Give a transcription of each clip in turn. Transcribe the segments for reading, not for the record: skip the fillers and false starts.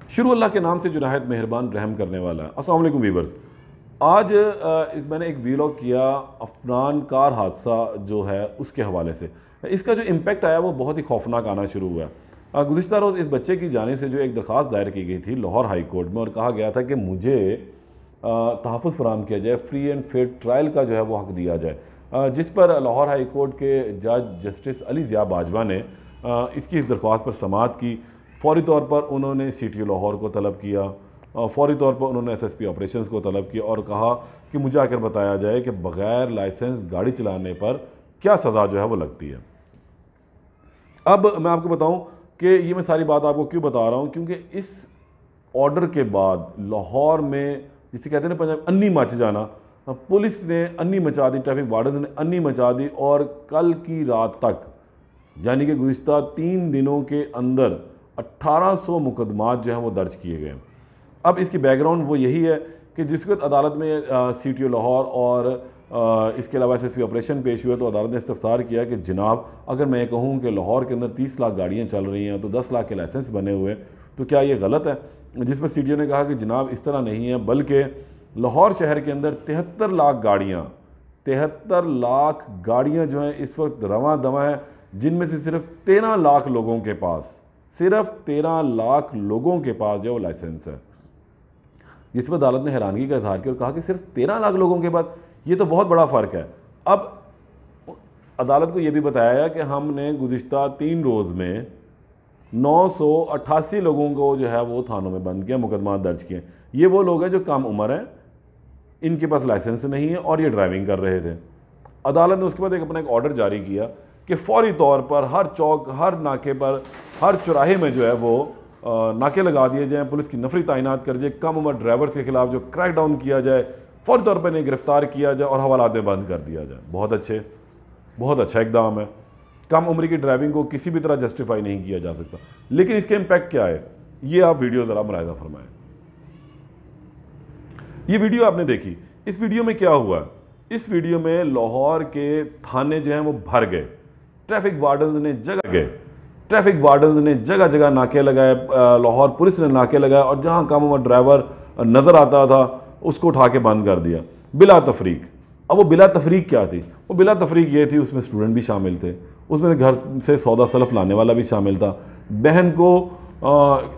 शुरू अल्लाह के नाम से जो नहायत मेहरबान रहम करने वाला है। अस्सलाम वालेकुम वीवर्स। आज मैंने एक वीलॉग किया अफनान कार हादसा जो है उसके हवाले से। इसका जो इम्पेक्ट आया वो बहुत ही खौफनाक आना शुरू हुआ। गुज़िश्ता रोज़ इस बच्चे की जानिब से जो एक दरख्वास्त दायर की गई थी लाहौर हाई कोर्ट में, और कहा गया था कि मुझे तहफ़्फ़ुज़ फराहम किया जाए, फ्री एंड फेयर ट्रायल का जो है वो हक़ दिया जाए, जिस पर लाहौर हाई कोर्ट के जज जस्टिस अली ज़िया बाजवा ने इसकी इस दरख्वास्त पर समाअत की। फ़ौरी तौर पर उन्होंने CTO लाहौर को तलब किया, फ़ौरी तौर पर उन्होंने SSP ऑपरेशंस को तलब किया और कहा कि मुझे आकर बताया जाए कि बग़ैर लाइसेंस गाड़ी चलाने पर क्या सज़ा जो है वो लगती है। अब मैं आपको बताऊं कि ये मैं सारी बात आपको क्यों बता रहा हूं, क्योंकि इस ऑर्डर के बाद लाहौर में जिसे कहते हैं ना पंजाब अन्नी मच जाना, पुलिस ने अन्नी मचा दी, ट्रैफिक वार्डन ने अन्नी मचा दी, और कल की रात तक यानी कि गुज़िश्ता 3 दिनों के अंदर 1800 मुकदमात जो हैं वो दर्ज किए गए। अब इसकी बैकग्राउंड वो यही है कि जिस वक्त अदालत में CTO लाहौर और इसके अलावा SSP ऑपरेशन पेश हुए तो अदालत ने इस्तफसार किया कि जनाब, अगर मैं कहूँ कि लाहौर के अंदर 30 लाख गाड़ियाँ चल रही हैं तो 10 लाख के लाइसेंस बने हुए, तो क्या ये गलत है? जिस पर CTO ने कहा कि जनाब इस तरह नहीं है, बल्कि लाहौर शहर के अंदर 73 लाख गाड़ियाँ जो हैं इस वक्त रवां दवा हैं, जिनमें से सिर्फ 13 लाख लोगों के पास जो लाइसेंस है। जिस पर अदालत ने हैरानगी का इजहार किया और कहा कि सिर्फ 13 लाख लोगों के बाद, ये तो बहुत बड़ा फ़र्क है। अब अदालत को यह भी बताया कि हमने गुज़िश्ता 3 रोज़ में 988 लोगों को जो है वो थानों में बंद किया, मुकदमा दर्ज किए। ये वो लोग हैं जो कम उम्र हैं, इनके पास लाइसेंस नहीं है और ये ड्राइविंग कर रहे थे। अदालत ने उसके बाद अपना एक ऑर्डर जारी किया कि फ़ौरी तौर पर हर चौक, हर नाके पर, हर चौराहे में जो है वो नाके लगा दिए जाएँ, पुलिस की नफरी तैनात कर जाए, कम उम्र ड्राइवर्स के खिलाफ जो क्रैक डाउन किया जाए, फ़ौरी तौर पर इन्हें गिरफ्तार किया जाए और हवालात में बंद कर दिया जाए। बहुत अच्छा इक़दाम है। कम उम्र की ड्राइविंग को किसी भी तरह जस्टिफाई नहीं किया जा सकता। लेकिन इसके इम्पैक्ट क्या है, ये आप वीडियो ज़रा मुलाहिज़ा फरमाएं। ये वीडियो आपने देखी, इस वीडियो में क्या हुआ? इस वीडियो में लाहौर के थाने जो हैं वो भर गए, ट्रैफिक वार्डन ने जगह जगह नाके लगाए, लाहौर पुलिस ने नाके लगाए, और जहां कम उम्र ड्राइवर नज़र आता था उसको उठा के बंद कर दिया बिला तफरीक। अब वो बिला तफरीक क्या थी? वो बिला तफरीक ये थी, उसमें स्टूडेंट भी शामिल थे, उसमें घर से सौदा सलफ लाने वाला भी शामिल था, बहन को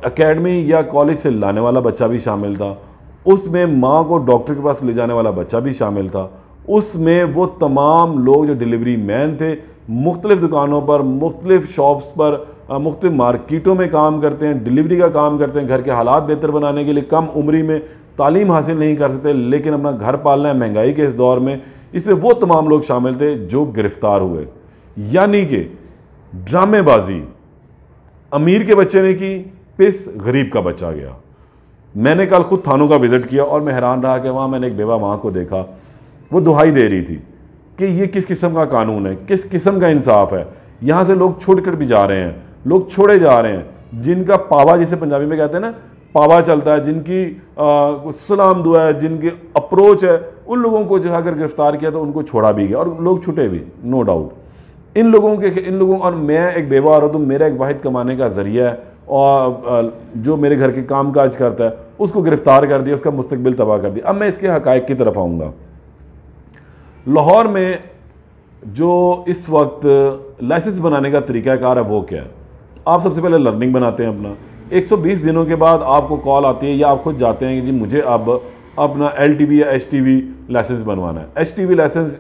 एकेडमी या कॉलेज से लाने वाला बच्चा भी शामिल था, उसमें माँ को डॉक्टर के पास ले जाने वाला बच्चा भी शामिल था, उसमें वो तमाम लोग जो डिलीवरी मैन थे, मुख्तलिफ दुकानों पर, मुख्तलिफ शॉप्स पर, मुख्तलिफ मार्केटों में काम करते हैं, डिलीवरी का काम करते हैं, घर के हालात बेहतर बनाने के लिए, कम उम्री में तालीम हासिल नहीं कर सकते लेकिन अपना घर पालना है महंगाई के इस दौर में, इसमें वो तमाम लोग शामिल थे जो गिरफ्तार हुए। यानी कि ड्रामेबाजी अमीर के बच्चे ने की, पिस गरीब का बच्चा गया। मैंने कल खुद थानों का विजिट किया और मैं हैरान रहा कि वहाँ मैंने एक बेवा माँ को देखा, वो दुहाई दे रही थी कि ये किस किस्म का कानून है, किस किस्म का इंसाफ है। यहाँ से लोग छोड़कर भी जा रहे हैं, लोग छोड़े जा रहे हैं, जिनका पावा, जिसे पंजाबी में कहते हैं ना, पावा चलता है, जिनकी सलाम दुआ है, जिनकी अप्रोच है, उन लोगों को जो अगर गिरफ्तार किया तो उनको छोड़ा भी गया और लोग छुटे भी, नो डाउट। इन लोगों और मैं एक बेवा औरत हूँ, मेरा एक वाहिद कमाने का ज़रिया है, और जो मेरे घर के काम काज करता है उसको गिरफ्तार कर दिया, उसका मुस्तकबिल तबाह कर दिया। अब मैं इसके हक़ाइक़ की तरफ आऊँगा। लाहौर में जो इस वक्त लाइसेंस बनाने का तरीक़ाकार है वो क्या है? आप सबसे पहले लर्निंग बनाते हैं अपना, 120 दिनों के बाद आपको कॉल आती है या आप खुद जाते हैं कि जी मुझे अब अपना LTV या HTV लाइसेंस बनवाना है। HTV लाइसेंस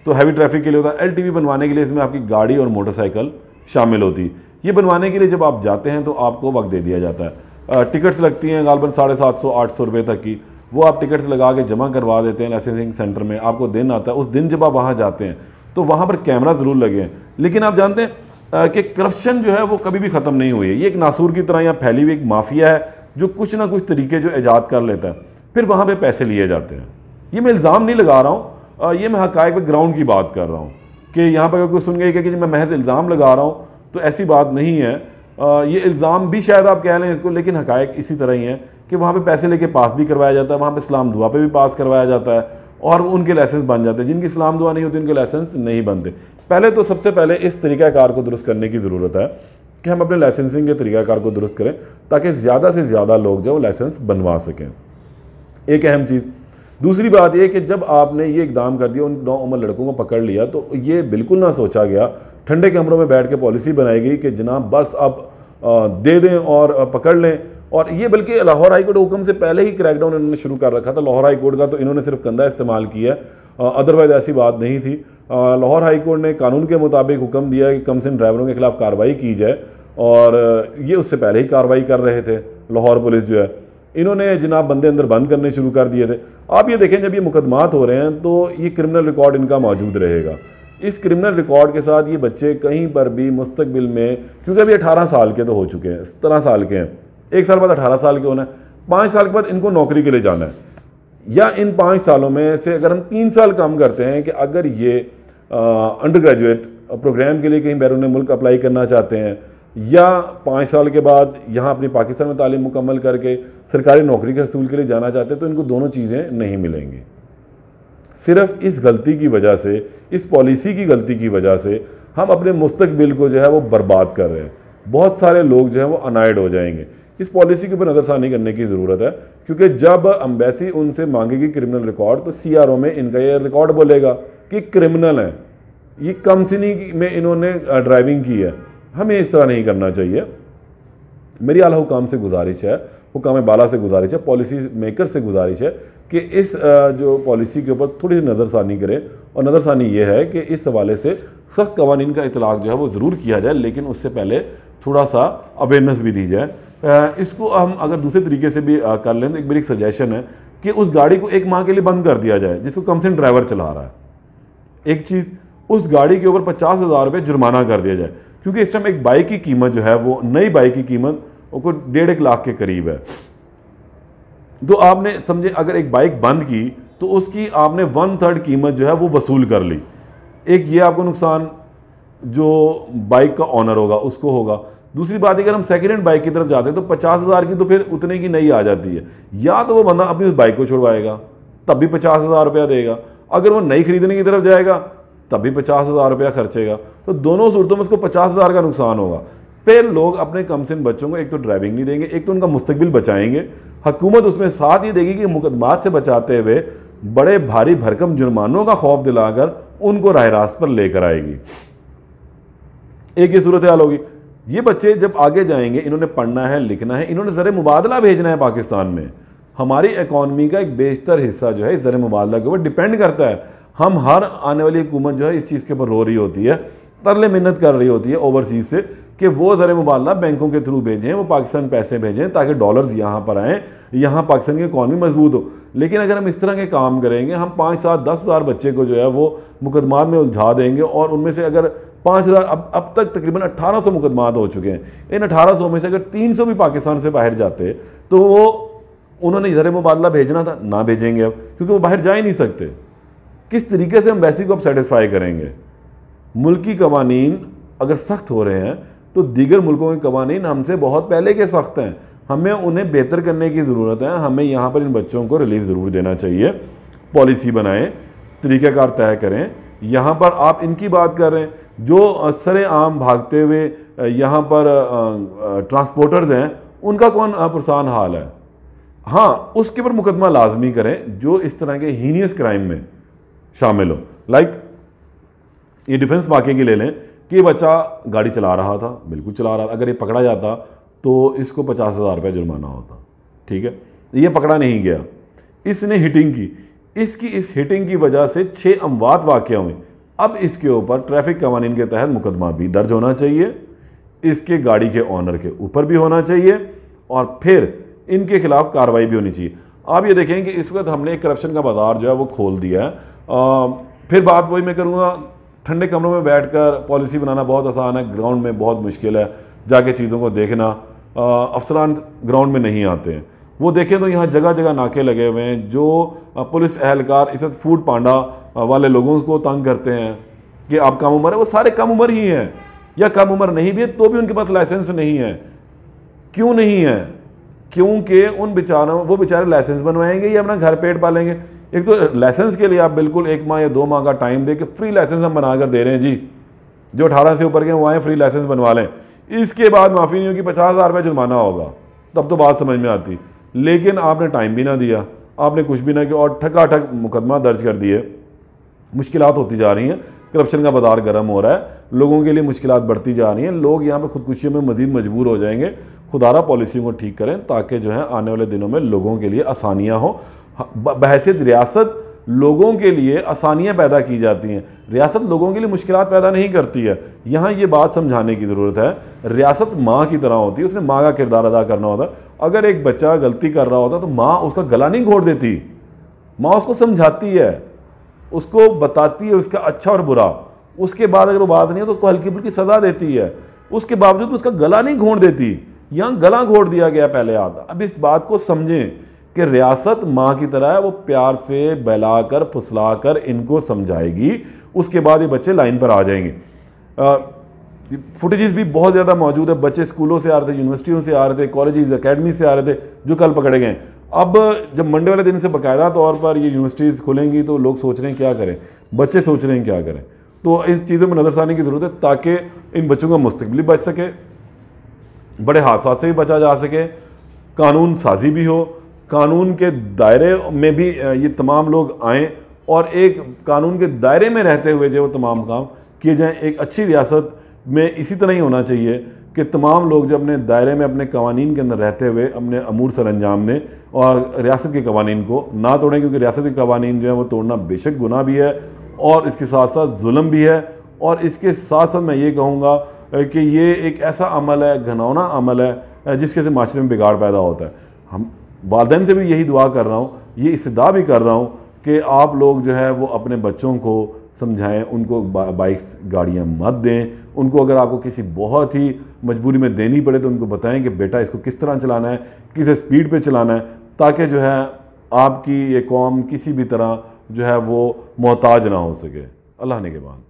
तो हैवी ट्रैफिक के लिए होता है, LTV बनवाने के लिए इसमें आपकी गाड़ी और मोटरसाइकिल शामिल होती है। ये बनवाने के लिए जब आप जाते हैं तो आपको वक्त दे दिया जाता है, टिकट्स लगती हैं गालबन 750-800 रुपये तक की, वो आप टिकट्स लगा के जमा करवा देते हैं लाइसेंसिंग सेंटर में। आपको दिन आता है, उस दिन जब आप वहाँ जाते हैं तो वहाँ पर कैमरा ज़रूर लगे हैं, लेकिन आप जानते हैं कि करप्शन जो है वो कभी भी ख़त्म नहीं हुई है। ये एक नासूर की तरह यहाँ फैली हुई एक माफिया है जो कुछ ना कुछ तरीके जो ईजाद कर लेता है, फिर वहाँ पे पैसे लिए जाते हैं। ये मैं इल्ज़ाम नहीं लगा रहा हूँ, ये मैं हक़ाइक़ पे ग्राउंड की बात कर रहा हूँ कि यहाँ पर अगर कोई सुन गई कि मैं महज इल्ज़ाम लगा रहा हूँ, तो ऐसी बात नहीं है। ये इल्ज़ाम भी शायद आप कह लें इसको, लेकिन हक़ाइक़ इसी तरह ही है कि वहाँ पे पैसे लेके पास भी करवाया जाता है, वहाँ पे इस्लाम दुआ पे भी पास करवाया जाता है और उनके लाइसेंस बन जाते हैं। जिनकी इस्लाम दुआ नहीं होती उनके लाइसेंस नहीं बनते। पहले तो सबसे पहले इस तरीक़ाकार को दुरुस्त करने की ज़रूरत है कि हम अपने लाइसेंसिंग के तरीक़ाकार को दुरुस्त करें ताकि ज़्यादा से ज़्यादा लोग जो लाइसेंस बनवा सकें। एक अहम चीज़। दूसरी बात यह कि जब आपने ये इकदाम कर दिया, उन 9 उम्र लड़कों को पकड़ लिया, तो ये बिल्कुल ना सोचा गया, ठंडे कमरों में बैठ के पॉलिसी बनाई गई कि जनाब बस अब दे दें और पकड़ लें। और ये बल्कि लाहौर हाई कोर्ट हुक्म से पहले ही क्रैकडाउन इन्होंने शुरू कर रखा था। लाहौर हाई कोर्ट का तो इन्होंने सिर्फ कंधा इस्तेमाल किया, अदरवाइज ऐसी बात नहीं थी। लाहौर हाई कोर्ट ने कानून के मुताबिक हुक्म दिया कि कमसिन ड्राइवरों के खिलाफ कार्रवाई की जाए, और ये उससे पहले ही कार्रवाई कर रहे थे। लाहौर पुलिस जो है, इन्होंने जनाब बंदे अंदर बंद करने शुरू कर दिए थे। आप ये देखें, जब ये मुकदमात हो रहे हैं तो ये क्रिमिनल रिकॉर्ड इनका मौजूद रहेगा। इस क्रिमिनल रिकॉर्ड के साथ ये बच्चे कहीं पर भी मुस्तकबिल में, क्योंकि अभी 18 साल के तो हो चुके हैं, 17 साल के हैं, 1 साल बाद 18 साल के होना है, 5 साल के बाद इनको नौकरी के लिए जाना है, या इन 5 सालों में से अगर हम 3 साल कम करते हैं कि अगर ये अंडर ग्रेजुएट प्रोग्राम के लिए कहीं बैरून मुल्क अप्लाई करना चाहते हैं, या 5 साल के बाद यहाँ अपनी पाकिस्तान में तालीम मुकम्मल करके सरकारी नौकरी के हसूल के लिए जाना चाहते हैं, तो इनको दोनों चीज़ें नहीं मिलेंगी। सिर्फ इस गलती की वजह से, इस पॉलिसी की गलती की वजह से हम अपने मुस्तकबिल को जो है वो बर्बाद कर रहे हैं। बहुत सारे लोग जो है वो अनाइड हो जाएंगे। इस पॉलिसी के ऊपर नज़रसानी करने की ज़रूरत है, क्योंकि जब एम्बेसी उनसे मांगेगी क्रिमिनल रिकॉर्ड, तो CRO में इनका ये रिकॉर्ड बोलेगा कि क्रिमिनल है, ये कमसिनी में इन्होंने ड्राइविंग की है। हमें इस तरह नहीं करना चाहिए। मेरी आला हुकाम से गुजारिश है, हुकाम बाला से गुजारिश है, पॉलिसी मेकर से गुजारिश है कि इस जो पॉलिसी के ऊपर थोड़ी सी नज़रसानी करें। और नज़रसानी ये है कि इस हवाले से सख्त कवानीन का इतलाक़ जो है वो ज़रूर किया जाए, लेकिन उससे पहले थोड़ा सा अवेयरनेस भी दी जाए। इसको हम अगर दूसरे तरीके से भी कर लें तो एक मेरी सजेशन है कि उस गाड़ी को 1 माह के लिए बंद कर दिया जाए जिसको कमसिन ड्राइवर चला रहा है। एक चीज़, उस गाड़ी के ऊपर 50,000 रुपये जुर्माना कर दिया जाए, क्योंकि इस टाइम एक बाइक की कीमत जो है वो, नई बाइक की कीमत वो 1.5 लाख के करीब है। तो आपने समझे, अगर एक बाइक बंद की तो उसकी आपने 1/3 कीमत जो है वो वसूल कर ली। एक ये आपको नुकसान जो बाइक का ऑनर होगा उसको होगा। दूसरी बात, अगर हम सेकेंड हैंड बाइक की तरफ जाते हैं तो 50,000 की तो फिर उतने की नई आ जाती है। या तो वो बंदा अपनी उस बाइक को छुड़वाएगा, तब भी 50,000 रुपया देगा। अगर वो नई खरीदने की तरफ जाएगा तब भी 50,000 रुपया खर्चेगा। तो दोनों सूरतों में उसको 50,000 का नुकसान होगा। फिर लोग अपने कमसिन बच्चों को एक तो ड्राइविंग नहीं देंगे, एक तो उनका मुस्तकबिल बचाएंगे। हुकूमत उसमें साथ ये देगी कि मुकदमात से बचाते हुए बड़े भारी भरकम जुर्मानों का खौफ दिलाकर उनको राह रास्त पर लेकर आएगी। एक ही सूरत हाल होगी। ये बच्चे जब आगे जाएंगे, इन्होंने पढ़ना है, लिखना है, इन्होंने ज़र मुबादला भेजना है पाकिस्तान में। हमारी इकॉनमी का एक बेशतर हिस्सा जो है इस ज़र मुबादला के ऊपर डिपेंड करता है। हम हर आने वाली हुकूमत जो है इस चीज़ के ऊपर रो रही होती है, तरले मिन्नत कर रही होती है ओवरसीज़ से कि वो ज़र मुबादला बैंकों के थ्रू भेजें, वो पाकिस्तान पैसे भेजें ताकि डॉलर्स यहाँ पर आएँ, यहाँ पाकिस्तान की इकॉनमी मजबूत हो। लेकिन अगर हम इस तरह के काम करेंगे, हम 5, 7, 10 हज़ार बच्चे को जो है वो मुकदमात में उलझा देंगे, और उनमें से अगर 5,000, अब तक तकरीबन 1800 मुकदमात हो चुके हैं। इन 1800 में से अगर 300 भी पाकिस्तान से बाहर जाते तो वो उन्होंने ज़र मुबादला भेजना था, ना भेजेंगे अब, क्योंकि वो बाहर जा ही नहीं सकते। किस तरीके से हम एम्बेसी को अब सेटिस्फाई करेंगे? मुल्की कवानीन अगर सख्त हो रहे हैं तो दीगर मुल्कों के कवानीन हमसे बहुत पहले के सख्त हैं। हमें उन्हें बेहतर करने की ज़रूरत है। हमें यहाँ पर इन बच्चों को रिलीफ ज़रूर देना चाहिए। पॉलिसी बनाएं, तरीक़ाकार तय करें। यहाँ पर आप इनकी बात कर रहे हैं, जो सरेआम भागते हुए यहाँ पर ट्रांसपोर्टर्स हैं, उनका कौन परेशान हाल है? हाँ, उसके ऊपर मुकदमा लाजमी करें जो इस तरह के हीनियस क्राइम में शामिल हो। लाइक ये डिफेंस वाक़े की ले लें कि ये बच्चा गाड़ी चला रहा था, बिल्कुल चला रहा था, अगर ये पकड़ा जाता तो इसको 50,000 रुपये जुर्माना होता। ठीक है, ये पकड़ा नहीं गया, इसने हिटिंग की, इसकी इस हिटिंग की वजह से 6 अमवात वाक़या हुए। अब इसके ऊपर ट्रैफिक कवानीन के तहत मुकदमा भी दर्ज होना चाहिए, इसके गाड़ी के ऑनर के ऊपर भी होना चाहिए, और फिर इनके खिलाफ कार्रवाई भी होनी चाहिए। आप ये देखें कि इस वक्त हमने एक करप्शन का बाजार जो है वो खोल दिया है। फिर बात वही मैं करूँगा, ठंडे कमरों में बैठकर पॉलिसी बनाना बहुत आसान है, ग्राउंड में बहुत मुश्किल है जाके चीज़ों को देखना। अफसरान ग्राउंड में नहीं आते हैं। वो देखें तो यहाँ जगह जगह नाके लगे हुए हैं। जो पुलिस एहलकार इस वक्त फूड पांडा वाले लोगों को तंग करते हैं कि आप कम उम्र है, वो सारे कम उम्र ही हैं, या कम उम्र नहीं भी है तो भी उनके पास लाइसेंस नहीं है। क्यों नहीं है? क्योंकि वो बेचारे लाइसेंस बनवाएंगे या अपना घर पेट पालेंगे। एक तो लाइसेंस के लिए आप बिल्कुल 1 माह या 2 माह का टाइम दे के फ्री लाइसेंस हम बना कर दे रहे हैं जी, जो 18 से ऊपर के वो आए फ्री लाइसेंस बनवा लें। इसके बाद माफ़ी नहीं होगी, 50,000 रुपये जुर्माना होगा, तब तो बात समझ में आती। लेकिन आपने टाइम भी ना दिया, आपने कुछ भी ना किया और ठकाठक मुकदमा दर्ज कर दिए। मुश्किलात होती जा रही हैं, करप्शन का बाजार गर्म हो रहा है, लोगों के लिए मुश्किलात बढ़ती जा रही हैं, लोग यहाँ पे खुदकुशियों में मजीद मजबूर हो जाएंगे। खुदारा पॉलिसियों को ठीक करें ताकि जो है आने वाले दिनों में लोगों के लिए आसानियाँ हों। बहैसियत रियासत लोगों के लिए आसानियाँ पैदा की जाती हैं, रियासत लोगों के लिए मुश्किलात पैदा नहीं करती है। यहाँ ये बात समझाने की ज़रूरत है, रियासत माँ की तरह होती है, उसने माँ का किरदार अदा करना होता है। अगर एक बच्चा गलती कर रहा होता तो माँ उसका गला नहीं घोट देती, माँ उसको समझाती है, उसको बताती है उसका अच्छा और बुरा। उसके बाद अगर वो बात नहीं है तो उसको हल्की फुल्की सज़ा देती है, उसके बावजूद उसका गला नहीं घोट देती। यहाँ गला घोट दिया गया पहले आता। अब इस बात को समझें कि रियासत माँ की तरह है, वो प्यार से बहलाकर फुसलाकर इनको समझाएगी, उसके बाद ये बच्चे लाइन पर आ जाएंगे। फुटेजेस भी बहुत ज़्यादा मौजूद है, बच्चे स्कूलों से आ रहे थे, यूनिवर्सिटियों से आ रहे थे, कॉलेजेस अकेडमी से आ रहे थे, जो कल पकड़े गए। अब जब मंडे वाले दिन से बाकायदा तौर पर ये यूनिवर्सिटीज़ खुलेंगी तो लोग सोच रहे हैं क्या करें, बच्चे सोच रहे हैं क्या करें। तो इस चीज़ों में नज़रसानी की ज़रूरत है ताकि इन बच्चों का मुस्तकबिल बच सके, बड़े हादसा से भी बचा जा सके, कानून साजी भी हो, कानून के दायरे में भी ये तमाम लोग आएँ और एक कानून के दायरे में रहते हुए जो तमाम काम किए जाएँ। एक अच्छी रियासत में इसी तरह ही होना चाहिए कि तमाम लोग जो अपने दायरे में अपने कवानीन के अंदर रहते हुए अपने अमूर सर अंजाम दें और रियासत के कवानीन को ना तोड़ें, क्योंकि रियासत के कवानीन जो है वो तोड़ना बेशक गुनाह भी है और इसके साथ साथ जुल्म भी है। और इसके साथ साथ मैं ये कहूँगा कि ये एक ऐसा अमल है, घिनौना अमल है, जिसके से माशरे में बिगाड़ पैदा होता है। हम वालिदैन से भी यही दुआ कर रहा हूँ, ये इस्तदा भी कर रहा हूँ कि आप लोग जो है वो अपने बच्चों को समझाएं, उनको बाइक्स गाड़ियाँ मत दें, उनको अगर आपको किसी बहुत ही मजबूरी में देनी पड़े तो उनको बताएं कि बेटा इसको किस तरह चलाना है, किस स्पीड पे चलाना है, ताकि जो है आपकी ये कौम किसी भी तरह जो है वो मोहताज ना हो सके। अल्लाह ने के बाद।